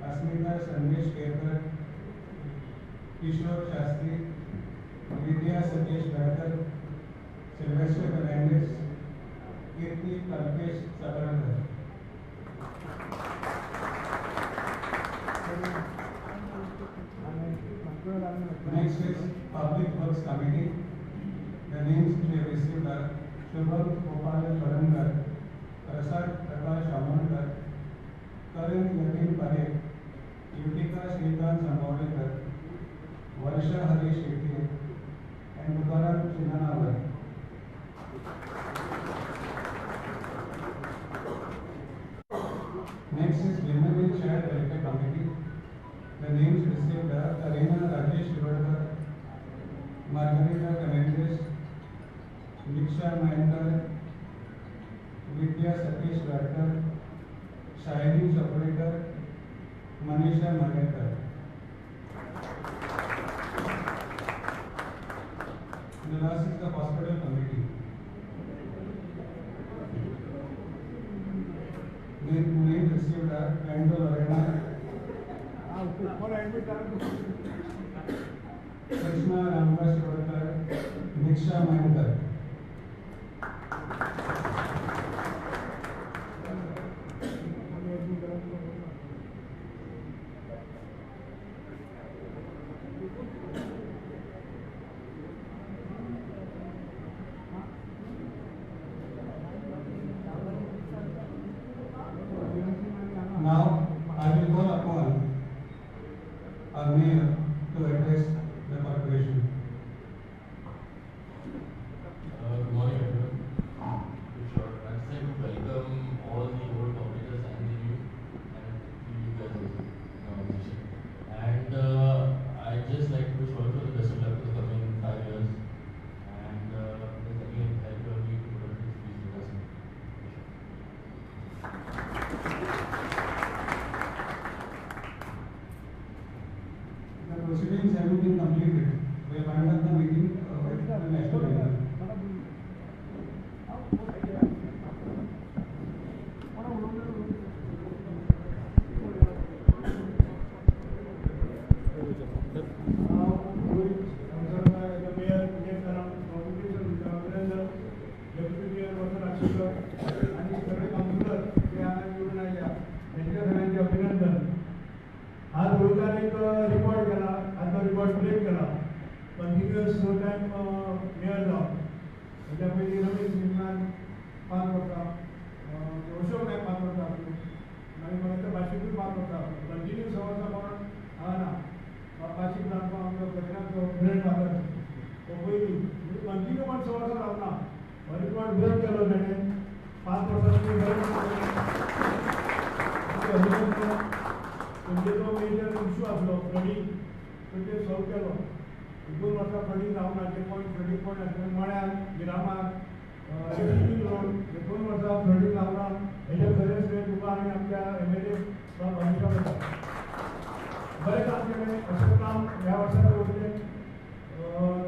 Asmita Sandesh Kerkar, Kishore Shastri, Vidya Satish Gadkar, Sylvester Fernandes, Kirti Kalpesh Sakalkar. Next is Public Works Committee. The names we have received are Shubham Gopal Sharankar, Prasad Prakash Amankar, Karan Yatin Parekh, Yutika Shrikant Sambolekar, Varsha Harish Shetty, and Tukaram Chinanavar. Next is Women in Child Welfare Committee. The names received are Karina Rajesh Shivadkar, Margarita Fernandez, Diksha Mahendra, Vidya Satish Gadkar, Shahini Choprekar, Manisha Magekar. The last is the Hospital Committee. The names received are Kando Lorena, Krishna Ramdas Shivadkar, Diksha Mahendra. Now, I will call upon our mayor to address the corporation. Good morning, everyone. Sure. I'd like to welcome all the old operators and the new, and you guys also in our organization. And I'd just like to wish all the best of luck for the coming 5 years. And let's again help your need to put up this piece with us. The proceedings have been completed. We have ended the meeting with the national level. आज बोलताना एक record केला, आता record break केला. Continuous no time mayor जावन त्याच्या पयलीं रमेश निर्माण 5 वर्सां, अशोक नायक 5 वर्सां, मागीर कोणाच्या भाशेकूय 5 वर्सां, कंटिन्यू 6 वर्सां कोण आना भाशीक जावपाक आमचो प्रशांत ब्रेक घालता तो पयलीं कंटिन्यू कोण 6 वर्सां रावना. हो रिकॉर्ड ब्रेक केलो ताणें 5 वर्सां म्हणजे तो मेजर इश्यू आसलो फ्लडींग तो ते सॉल्व केलो. 2 वर्सां फ्लडींग जावना, ते पॉयंट फ्लडींग पॉयंट आसले मळ्यार मिरामार रेसिंग रोड, 2 वर्सां फ्लडींग जावना. हेजे खरें श्रेय तुका आनी आमच्या MLA अमिशा करता. बरें काम केलें, अशें काम ह्या वर्सां दवरलें.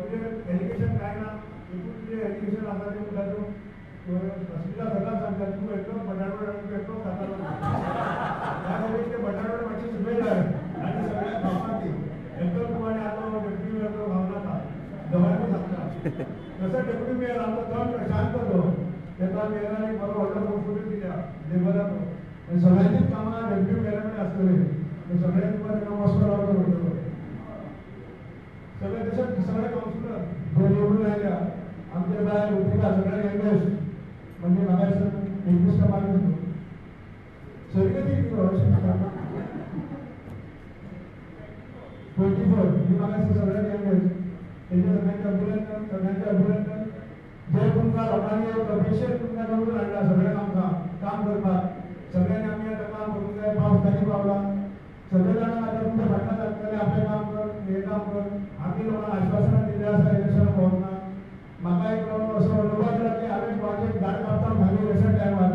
तुजें एलिगेशन कांय ना, एकूच तुजें एलिगेशन आसा तें तुका हॉस्पिटल सगळ्यांक सांगता तूं एकलो बटाटो एकलो खातालो. त्या खातीर ते बटाटो मातशे सुबय जाय आनी सगळ्यांक खावपाक दी. एकलो तूं आनी आतां डेप्युटी मेयर तो खावनाका, दोगांयकूय सांगता. तसो डेप्युटी मेयर आमचो तो शांत तो, तेका मेयरान एक बरो व्हडलो पोर्टफोलियो दिल्या लेबराचो. आनी सगळ्यांचीच कामां डेप्युटी मेयरा कडेन आसतलीं. सगळ्यांक तुका तेका वचपाक रावचो पडटलो. सगळे तशेंच सगळे कावन्सिलर जे निवडून आयल्या आमचे भायर उठिका सगळ्यांक एंगेज म्हणजे म्हाका एकवीस मार्क सर्गती 24 ही म्हाका सगळ्यांक एंगेज तेजे सगळ्यांचे अभिनंदन. जे तुमकां लोकांनी अपेक्षेन तुमकां निवडून हाडला सगळ्यांक आमकां काम करपाक. सगळ्यांनी आमी आतां काम करूंक जाय. पावस तारी पावला, सगळे जाणां आतां तुमच्या फाटल्यान लागतले आपलें काम कर, हें काम कर. आमी लोकांक आश्वासनां दिल्लें आसा इलेक्शनाक पावतना. म्हाका एक असो अनुभव जालो की हांवें कोणाचें झाड कापता खाली इलेक्शन टायमार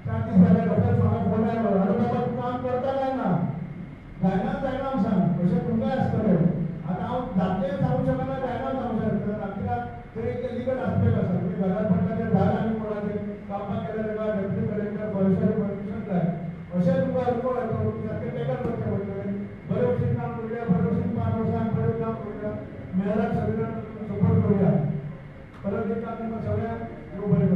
4 दीस जाले डॉक्टर म्हाका फोन आयलो, आरे बाबा तूं काम करता काय ना, जायना जायना सांग. अशें तुमकांय आसतलें. आतां हांव जातलें सांगूंक शकना, जायना सांगूंक शकना. कित्याक तर एक लिगल आस्पेक्ट आसा. म्हणजे घरार पडटा तें झाड आनी कोणाचें कापपाक गेल्यार तेका डेप्युटी कलेक्टर फॉरेस्टाचें परमिशन जाय. अशें तुका अनुभव येतो, तुका टेकन करचें पडटा. तुमकां सगळ्यांक देव बरें